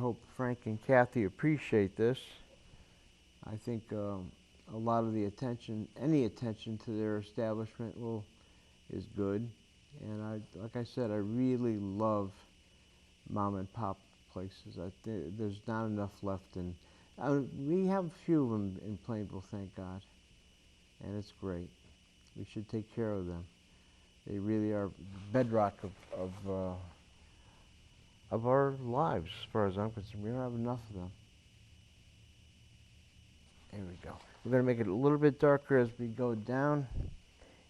hope Frank and Kathy appreciate this. I think a lot of the attention, any attention to their establishment is good. And like I said, I really love mom and pop places. There's not enough left, and we have a few of them in Plainville, thank God, and it's great. We should take care of them. They really are bedrock of our lives, as far as I'm concerned. We don't have enough of them. There we go. We're going to make it a little bit darker as we go down,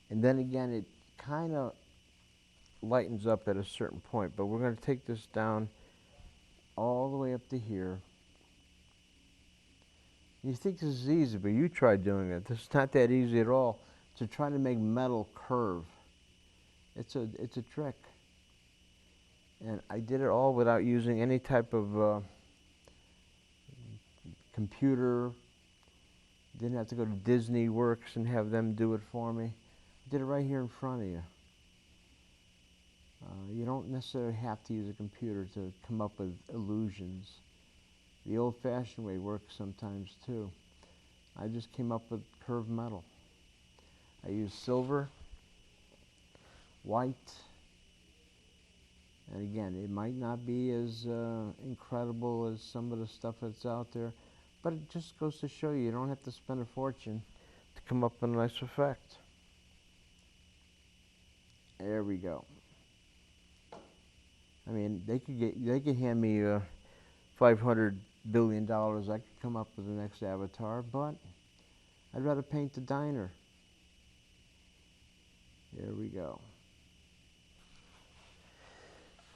and then again it kind of lightens up at a certain point, but we're going to take this down all the way up to here. You think this is easy, but you try doing it. This is not that easy at all, to try to make metal curve. It's a trick. And I did it all without using any type of computer. Didn't have to go to Disney Works and have them do it for me. I did it right here in front of you. You don't necessarily have to use a computer to come up with illusions. The old-fashioned way works sometimes too. I just came up with curved metal. I used silver, white, and again, it might not be as incredible as some of the stuff that's out there, but it just goes to show you don't have to spend a fortune to come up with a nice effect. There we go. I mean, they could hand me $500 billion. I could come up with the next Avatar, but I'd rather paint the diner. There we go.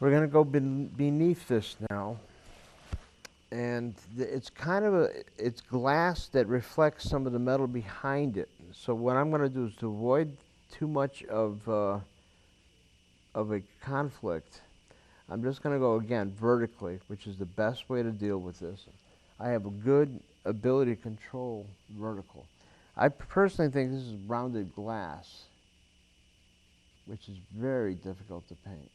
We're going to go beneath this now, and it's kind of it's glass that reflects some of the metal behind it. So what I'm going to do is, to avoid too much of a conflict, I'm just going to go again vertically, which is the best way to deal with this. I have a good ability to control vertical. I personally think this is rounded glass, which is very difficult to paint.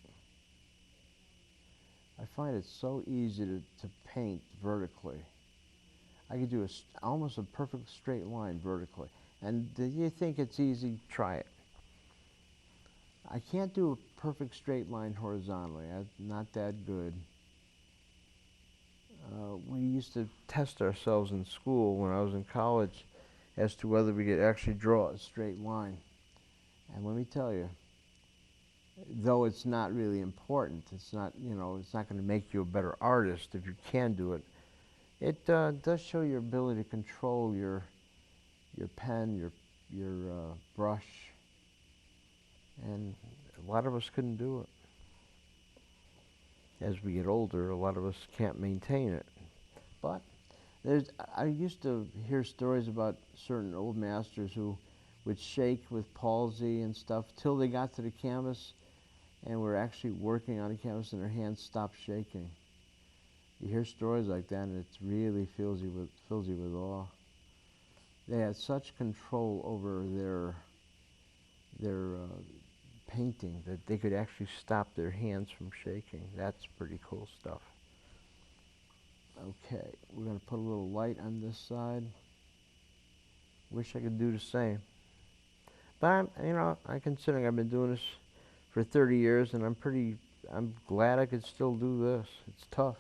I find it so easy to paint vertically. I could do almost a perfect straight line vertically. And do you think it's easy? Try it. I can't do a perfect straight line horizontally. I'm not that good. We used to test ourselves in school when I was in college as to whether we could actually draw a straight line. And let me tell you, though it's not really important, it's not going to make you a better artist if you can do it. It does show your ability to control your pen, your brush, and a lot of us couldn't do it. As we get older, a lot of us can't maintain it. But I used to hear stories about certain old masters who would shake with palsy and stuff till they got to the canvas and were actually working on the canvas and their hands stopped shaking. You hear stories like that and it really fills you with awe. They had such control over their painting that they could actually stop their hands from shaking. That's pretty cool stuff. Okay, we're going to put a little light on this side. Wish I could do the same. But I'm considering I've been doing this for 30 years and I'm glad I could still do this. It's tough.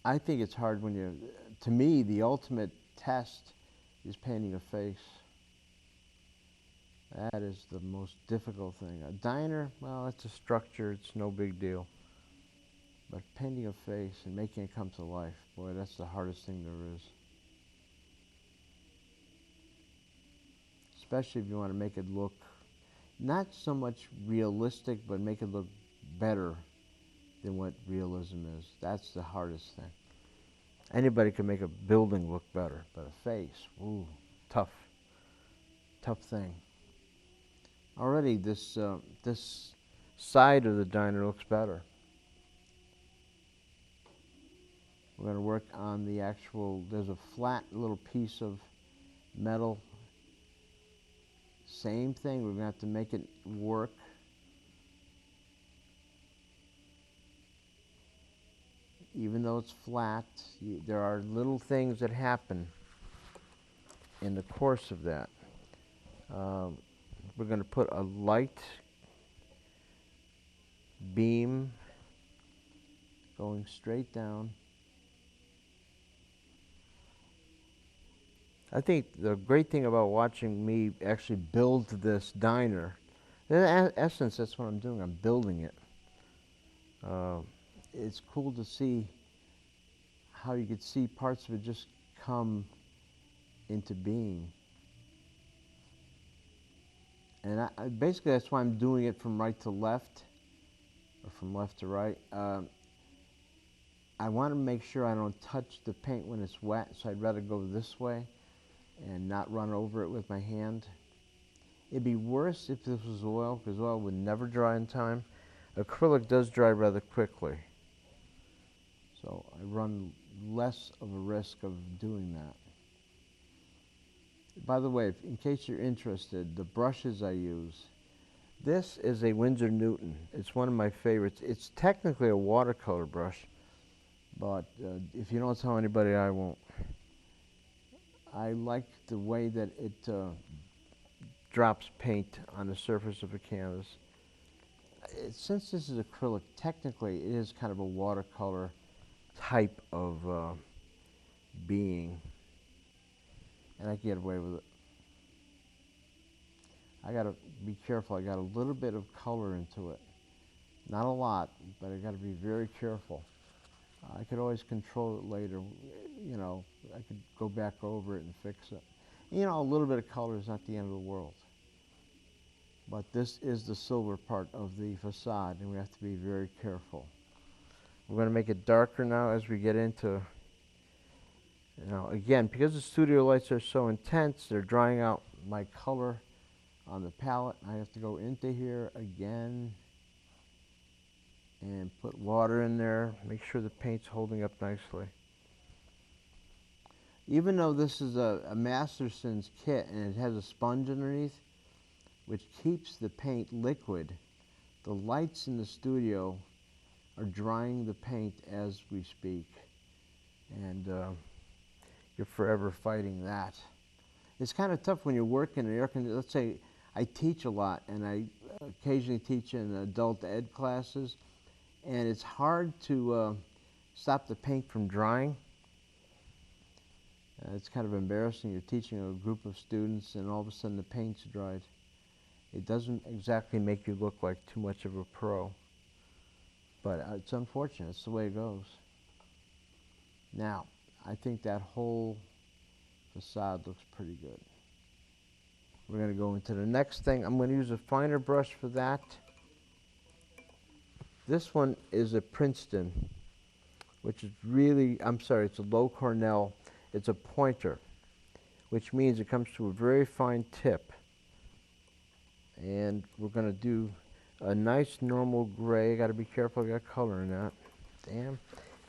I think it's hard to me, the ultimate test is painting a face. That is the most difficult thing. A diner, well, it's a structure, it's no big deal. But painting a face and making it come to life, boy, that's the hardest thing there is. Especially if you want to make it look, not so much realistic, but make it look better than what realism is. That's the hardest thing. Anybody can make a building look better, but a face, ooh, tough thing. Already this side of the diner looks better. We're going to work on the actual, there's a flat little piece of metal. Same thing, we're going to have to make it work. even though it's flat, there are little things that happen in the course of that. We're going to put a light beam going straight down. I think the great thing about watching me actually build this diner, in essence, that's what I'm doing. I'm building it. It's cool to see how you could see parts of it just come into being. And basically that's why I'm doing it from right to left, or from left to right. I want to make sure I don't touch the paint when it's wet, so I'd rather go this way and not run over it with my hand. It'd be worse if this was oil, because oil would never dry in time. Acrylic does dry rather quickly, so I run less of a risk of doing that. By the way, in case you're interested, the brushes I use, this is a Winsor Newton. It's one of my favorites. It's technically a watercolor brush, but if you don't tell anybody, I won't. I like the way that it drops paint on the surface of a canvas. Since this is acrylic, technically it is kind of a watercolor type of being, and I can get away with it. I gotta be careful. I got a little bit of color into it. Not a lot, but I gotta be very careful. I could always control it later. You know, I could go back over it and fix it. You know, a little bit of color is not the end of the world. But this is the silver part of the facade, and we have to be very careful. We're going to make it darker now as we get into, you know, again, because the studio lights are so intense, they're drying out my color on the palette. I have to go into here again and put water in there, make sure the paint's holding up nicely. Even though this is a Masterson's kit and it has a sponge underneath, which keeps the paint liquid, the lights in the studio are drying the paint as we speak. And you're forever fighting that. It's kind of tough when you're working in air conditioning. Let's say I teach a lot, and I occasionally teach in adult ed classes, and it's hard to stop the paint from drying. It's kind of embarrassing. You're teaching a group of students, and all of a sudden the paint's dried. It doesn't exactly make you look like too much of a pro, but it's unfortunate. It's the way it goes. Now, I think that whole facade looks pretty good. We're going to go into the next thing. I'm going to use a finer brush for that. This one is a Princeton, which is really, I'm sorry, it's a low Cornell. It's a pointer, which means it comes to a very fine tip. And we're going to do a nice normal gray. Got to be careful, I got color in that. Damn,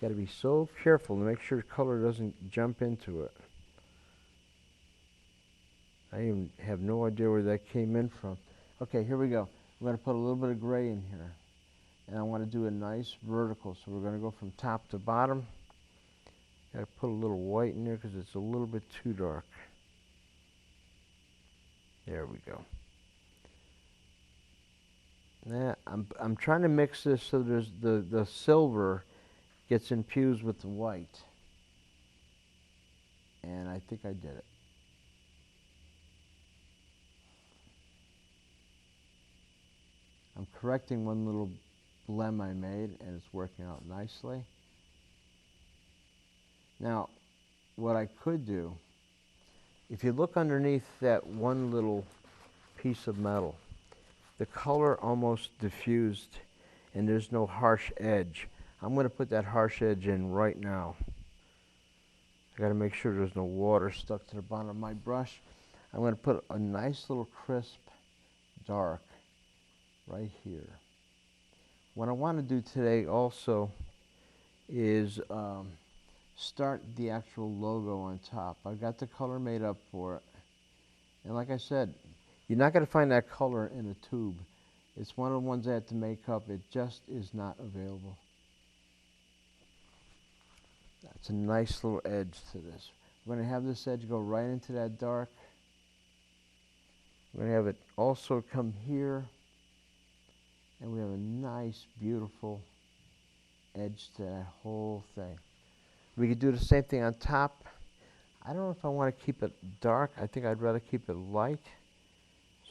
got to be so careful to make sure color doesn't jump into it. I even have no idea where that came in from. Okay, here we go. We're going to put a little bit of gray in here. And I want to do a nice vertical, so we're going to go from top to bottom. Got to put a little white in there because it's a little bit too dark. There we go. Now, I'm trying to mix this so there's the silver gets infused with the white. And I think I did it. I'm correcting one little blem I made, and it's working out nicely. Now, what I could do, if you look underneath that one little piece of metal, the color almost diffused and there's no harsh edge. I'm going to put that harsh edge in right now. I got to make sure there's no water stuck to the bottom of my brush. I'm going to put a nice little crisp dark right here. What I want to do today also is start the actual logo on top. I've got the color made up for it. And like I said, you're not going to find that color in a tube. It's one of the ones I had to make up. It just is not available. That's a nice little edge to this. We're going to have this edge go right into that dark. We're going to have it also come here, and we have a nice, beautiful edge to that whole thing. We could do the same thing on top. I don't know if I want to keep it dark. I think I'd rather keep it light.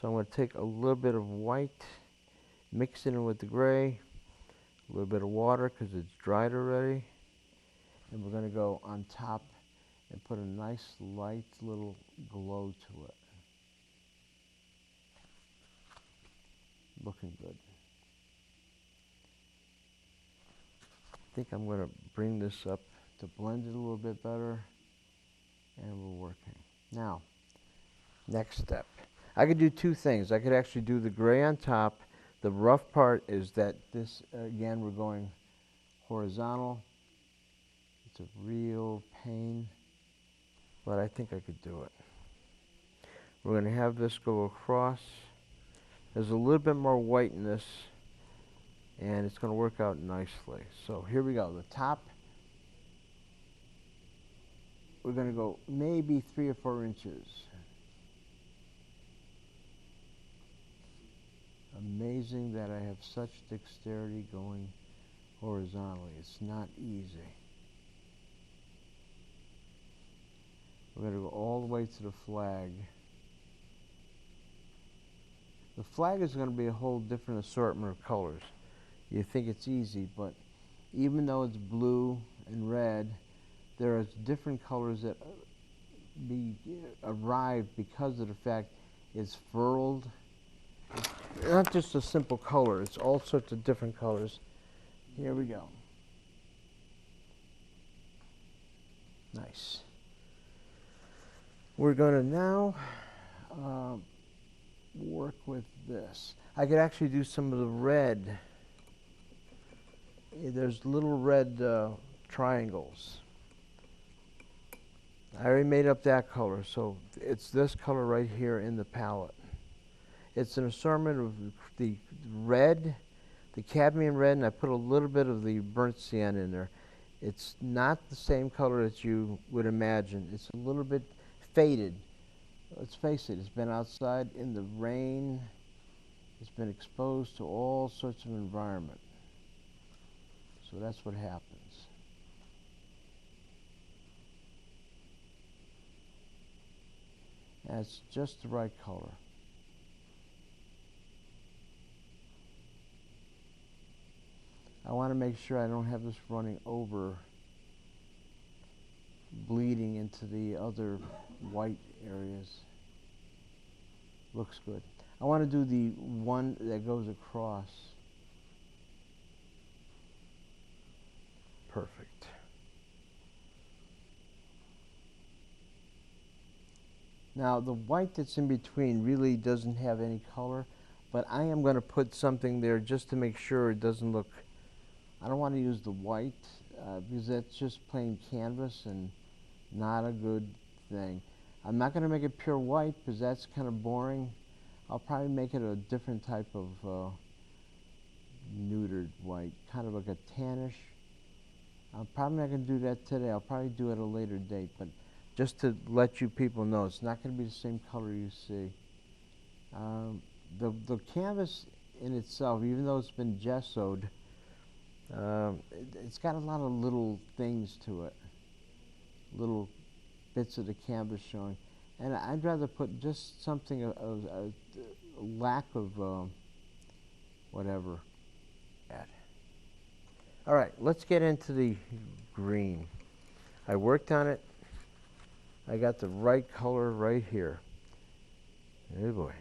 So I'm going to take a little bit of white, mix it in with the gray, a little bit of water because it's dried already. And we're going to go on top and put a nice light little glow to it. Looking good. I think I'm going to bring this up to blend it a little bit better, and we're working. Now, next step. I could do two things. I could actually do the gray on top. The rough part is that this, again, we're going horizontal. It's a real pain, but I think I could do it. We're going to have this go across. There's a little bit more white in this, and it's going to work out nicely. So here we go. The top, we're going to go maybe 3 or 4 inches. Amazing that I have such dexterity going horizontally. It's not easy. We're going to go all the way to the flag. The flag is going to be a whole different assortment of colors. You think it's easy, but even though it's blue and red, there are different colors that arrive because of the fact it's furled. It's not just a simple color, it's all sorts of different colors. Here we go. Nice. We're going to now work with this. I could actually do some of the red. There's little red triangles. I already made up that color, so it's this color right here in the palette. It's an assortment of the red, the cadmium red, and I put a little bit of the burnt sienna in there. It's not the same color that you would imagine. It's a little bit faded. Let's face it, it's been outside in the rain. It's been exposed to all sorts of environment. So that's what happens. And it's just the right color. I want to make sure I don't have this running over, bleeding into the other white areas. Looks good. I want to do the one that goes across. Perfect. Now the white that's in between really doesn't have any color, but I am going to put something there just to make sure it doesn't look, I don't want to use the white because that's just plain canvas and not a good thing. I'm not going to make it pure white because that's kind of boring. I'll probably make it a different type of neutered white, kind of like a tannish. I'm probably not going to do that today. I'll probably do it at a later date, but just to let you people know, it's not going to be the same color you see. The canvas in itself, even though it's been gessoed, it's got a lot of little things to it, little bits of the canvas showing, and I'd rather put just something a lack of whatever. All right, let's get into the green. I worked on it. I got the right color right here. Oh boy.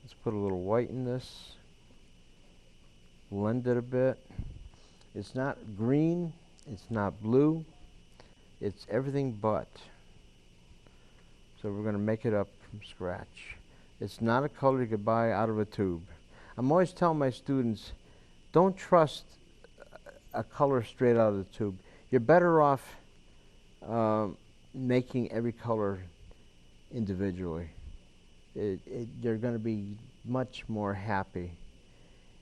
Let's put a little white in this. Blend it a bit. It's not green, it's not blue, it's everything but. So we're going to make it up from scratch. It's not a color you could buy out of a tube. I'm always telling my students, don't trust a color straight out of the tube. You're better off making every color individually. You're going to be much more happy.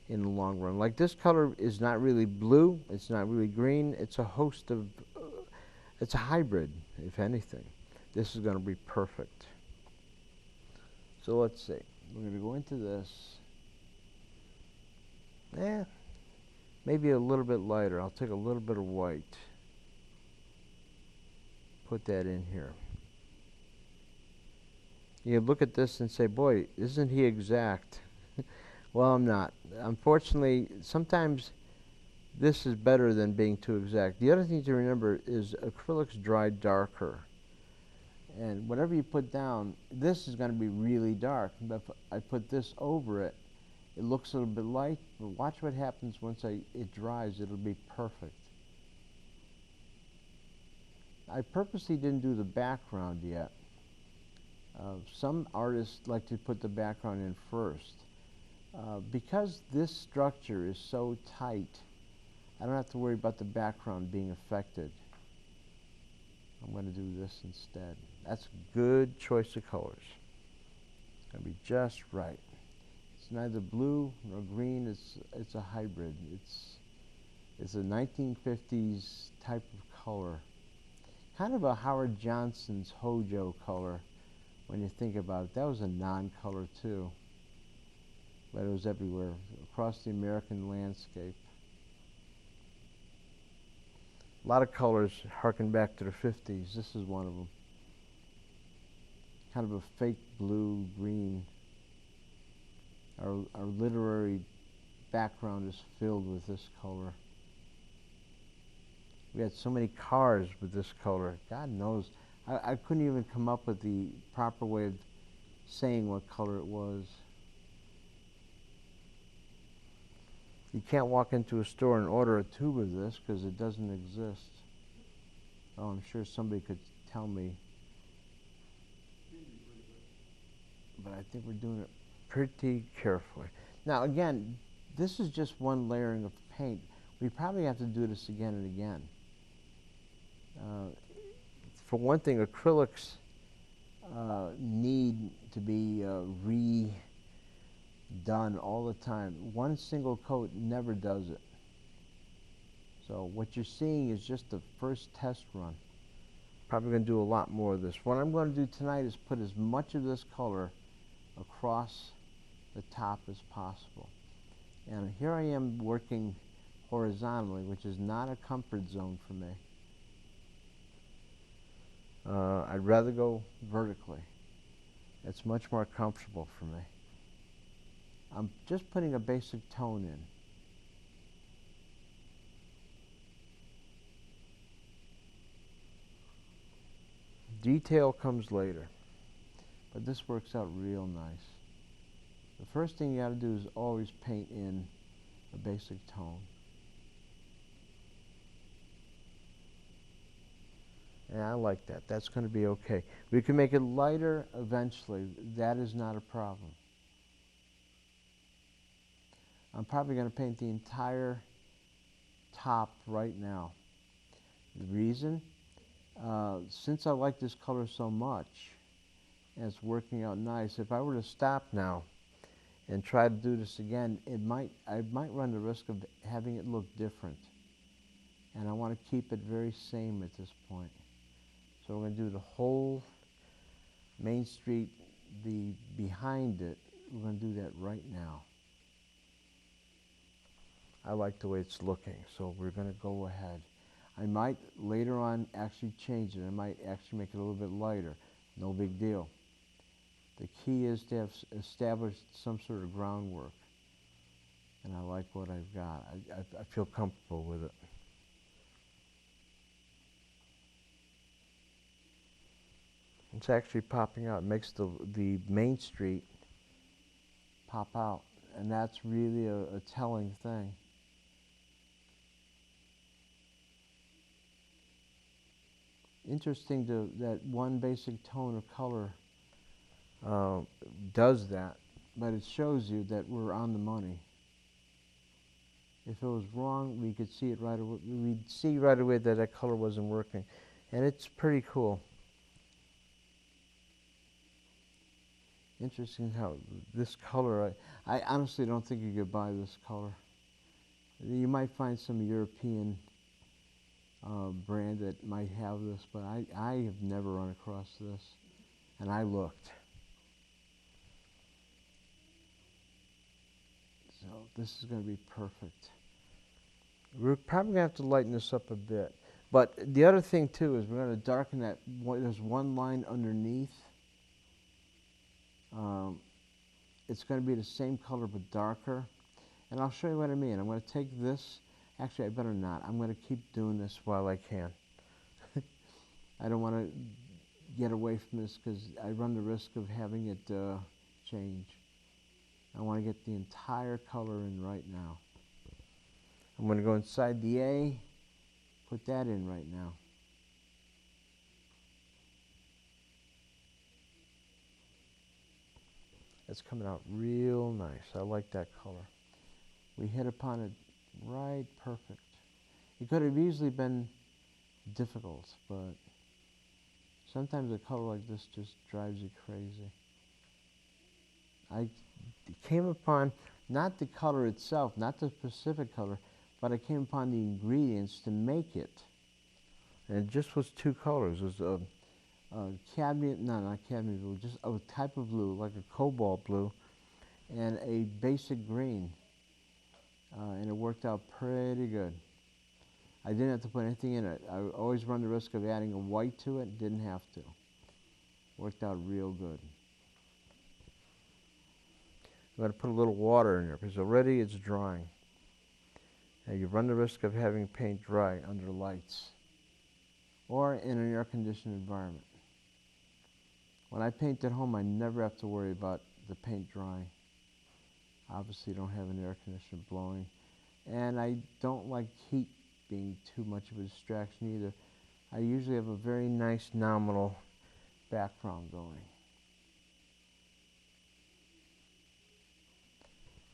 in the long run. Like this color is not really blue, it's not really green, it's a host of, it's a hybrid, if anything. This is going to be perfect. So let's see, we're going to go into this, maybe a little bit lighter. I'll take a little bit of white, put that in here. You look at this and say, boy, isn't he exact? Well, I'm not. Unfortunately, sometimes this is better than being too exact. The other thing to remember is acrylics dry darker. And whatever you put down, this is going to be really dark. But if I put this over it, it looks a little bit light. But watch what happens once it dries. It'll be perfect. I purposely didn't do the background yet. Some artists like to put the background in first. Because this structure is so tight, I don't have to worry about the background being affected. I'm going to do this instead. That's a good choice of colors. It's going to be just right. It's neither blue nor green. It's a hybrid. It's a 1950s type of color. Kind of a Howard Johnson's Hojo color when you think about it. That was a non-color too. But it was everywhere, across the American landscape. A lot of colors harken back to the 50s. This is one of them. Kind of a fake blue, green. Our literary background is filled with this color. We had so many cars with this color. God knows. I couldn't even come up with the proper way of saying what color it was. You can't walk into a store and order a tube of this because it doesn't exist. Oh, I'm sure somebody could tell me. But I think we're doing it pretty carefully. Now again, this is just one layering of paint. We probably have to do this again and again. For one thing, acrylics need to be redone all the time. One single coat never does it. So what you're seeing is just the first test run. Probably going to do a lot more of this. What I'm going to do tonight is put as much of this color across the top as possible. And here I am working horizontally, which is not a comfort zone for me. I'd rather go vertically. It's much more comfortable for me. I'm just putting a basic tone in. Detail comes later, but this works out real nice. The first thing you got to do is always paint in a basic tone. And I like that. That's going to be okay. We can make it lighter eventually. That is not a problem. I'm probably going to paint the entire top right now. The reason? Since I like this color so much, and it's working out nice, if I were to stop now and try to do this again, I might run the risk of having it look different. And I want to keep it very same at this point. So we're going to do the whole Main Street, the behind it. We're going to do that right now. I like the way it's looking, so we're going to go ahead. I might later on actually change it. I might actually make it a little bit lighter. No big deal. The key is to have established some sort of groundwork. And I like what I've got. I feel comfortable with it. It's actually popping out. It makes the Main Street pop out. And that's really a telling thing. Interesting that one basic tone of color does that, but it shows you that we're on the money. If it was wrong, we could see it right away. We'd see right away that that color wasn't working, and it's pretty cool. Interesting how this color, I honestly don't think you could buy this color. You might find some European brand that might have this, but I have never run across this, and I looked. So this is going to be perfect. We're probably going to have to lighten this up a bit. But the other thing too is we're going to darken that. There's one line underneath. It's going to be the same color but darker. And I'll show you what I mean. I'm going to take this. Actually, I better not. I'm going to keep doing this while I can. I don't want to get away from this because I run the risk of having it change. I want to get the entire color in right now. I'm going to go inside the A, put that in right now. It's coming out real nice. I like that color. We hit upon it right perfect. It could have easily been difficult, but sometimes a color like this just drives you crazy. I came upon not the color itself, not the specific color, but I came upon the ingredients to make it. And it just was two colors. It was cadmium, no, not cadmium blue, just a type of blue, like a cobalt blue, and a basic green. And it worked out pretty good. I didn't have to put anything in it. I always run the risk of adding a white to it. Didn't have to. Worked out real good. I'm going to put a little water in there because already it's drying. Now you run the risk of having paint dry under lights or in an air-conditioned environment. When I paint at home, I never have to worry about the paint drying. Obviously, don't have an air conditioner blowing. And I don't like heat being too much of a distraction either. I usually have a very nice nominal background going.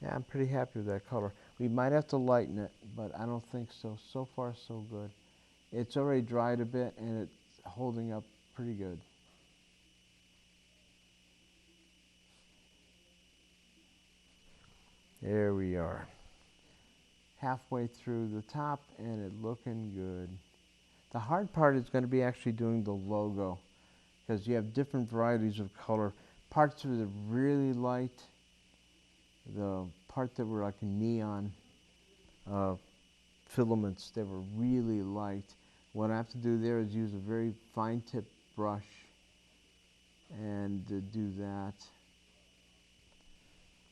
Yeah, I'm pretty happy with that color. We might have to lighten it, but I don't think so. So far, so good. It's already dried a bit, and it's holding up pretty good. There we are. Halfway through the top, and it's looking good. The hard part is going to be actually doing the logo, because you have different varieties of color. Parts of it are really light. The part that were like neon filaments, they were really light. What I have to do there is use a very fine tip brush and do that.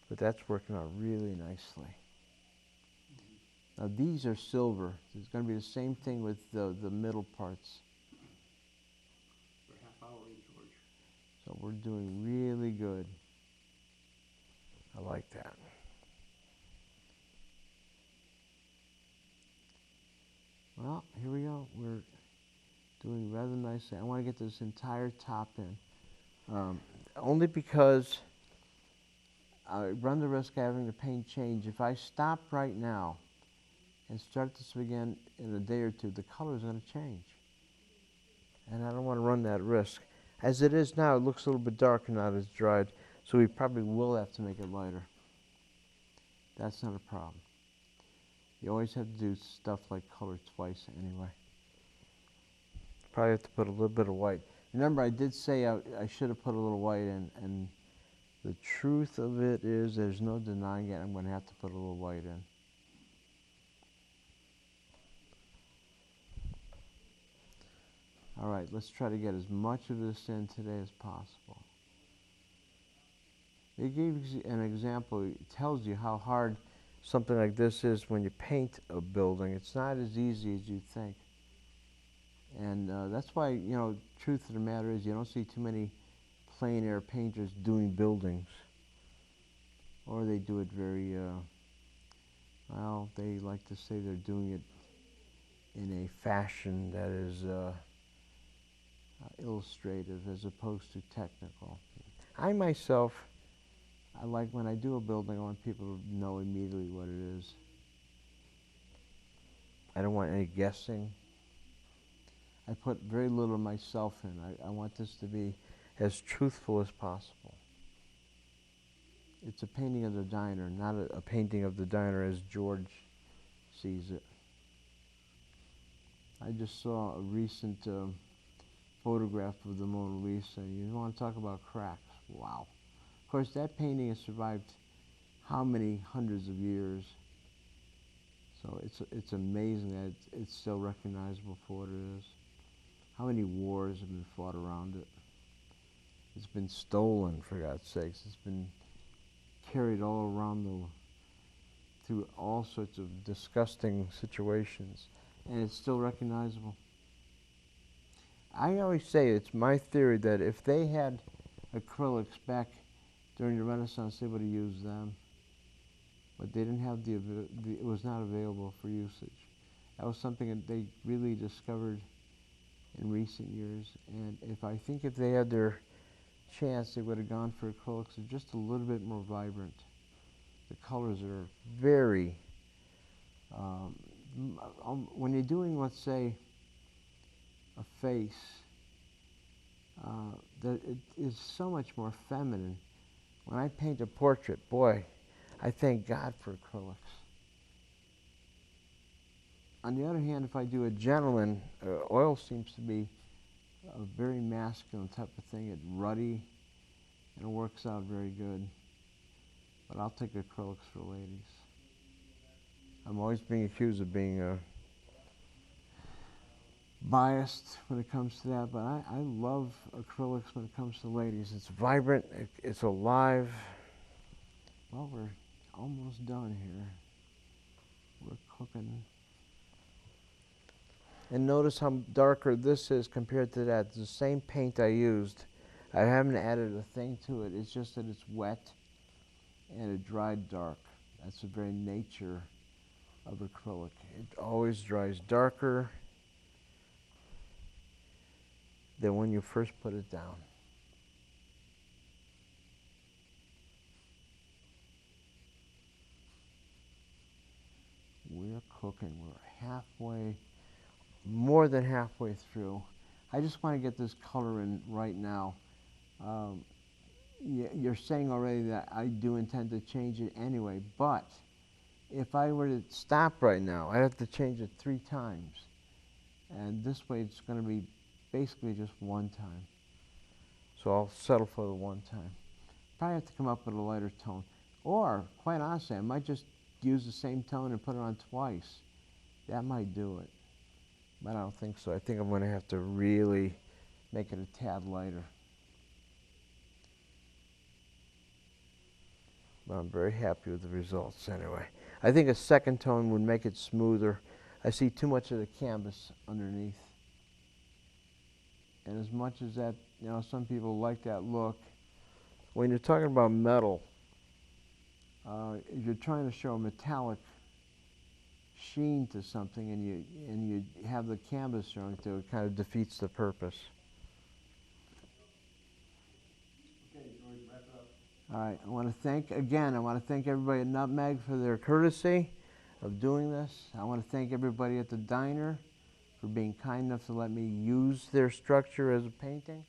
But that's working out really nicely. Now these are silver. It's going to be the same thing with the middle parts. For half hour, George. So we're doing really good. I like that. Well, here we go. We're doing rather nicely. I want to get this entire top in. Only because I run the risk of having the paint change. If I stop right now and start this again in a day or two, the color is going to change. And I don't want to run that risk. As it is now, it looks a little bit darker now that it's dried, so we probably will have to make it lighter. That's not a problem. You always have to do stuff like color twice anyway. Probably have to put a little bit of white. Remember, I did say I should have put a little white in, and the truth of it is there's no denying it. I'm going to have to put a little white in. All right, let's try to get as much of this in today as possible. It gives you an example. It tells you how hard something like this is when you paint a building. It's not as easy as you think. And that's why, you know, truth of the matter is you don't see too many plein air painters doing buildings. Or they do it very, well, they like to say they're doing it in a fashion that is illustrative as opposed to technical. I myself, I like when I do a building, I want people to know immediately what it is. I don't want any guessing. I put very little of myself in. I want this to be as truthful as possible. it's a painting of the diner, not a painting of the diner as George sees it. I just saw a recent photograph of the Mona Lisa. You want to talk about cracks? Wow. Of course, that painting has survived how many hundreds of years? So it's amazing that it's still recognizable for what it is. How many wars have been fought around it? It's been stolen, for God's sakes. It's been carried all around through all sorts of disgusting situations, and it's still recognizable. I always say it's my theory that if they had acrylics back during the Renaissance, they would have used them, but they didn't have it was not available for usage. That was something that they really discovered in recent years, and I think if they had their chance, they would have gone for acrylics that are just a little bit more vibrant. The colors are very, when you're doing, let's say, a face, it is so much more feminine. When I paint a portrait, boy, I thank God for acrylics. On the other hand, if I do a gentleman, oil seems to be a very masculine type of thing. It's ruddy, and it works out very good. But I'll take acrylics for ladies. I'm always being accused of being biased when it comes to that, but I love acrylics when it comes to ladies. It's vibrant, it's alive. Well, we're almost done here. We're cooking. And notice how darker this is compared to that. It's the same paint I used. I haven't added a thing to it. It's just that it's wet and it dried dark. That's the very nature of acrylic. It always dries darker than when you first put it down. We're cooking. We're halfway, more than halfway through. I just want to get this color in right now. You're saying already that I do intend to change it anyway, but if I were to stop right now, I'd have to change it 3 times. And this way it's going to be basically just 1 time. So I'll settle for the 1 time. Probably have to come up with a lighter tone. Or, quite honestly, I might just use the same tone and put it on twice. That might do it. But I don't think so. I think I'm going to have to really make it a tad lighter. But I'm very happy with the results anyway. I think a second tone would make it smoother. I see too much of the canvas underneath. And as much as that, some people like that look, when you're talking about metal, if you're trying to show a metallic sheen to something and you have the canvas showing through, it kind of defeats the purpose. Okay, George, wrap it up. All right, I want to thank everybody at Nutmeg for their courtesy of doing this. I want to thank everybody at the diner for being kind enough to let me use their structure as a painting.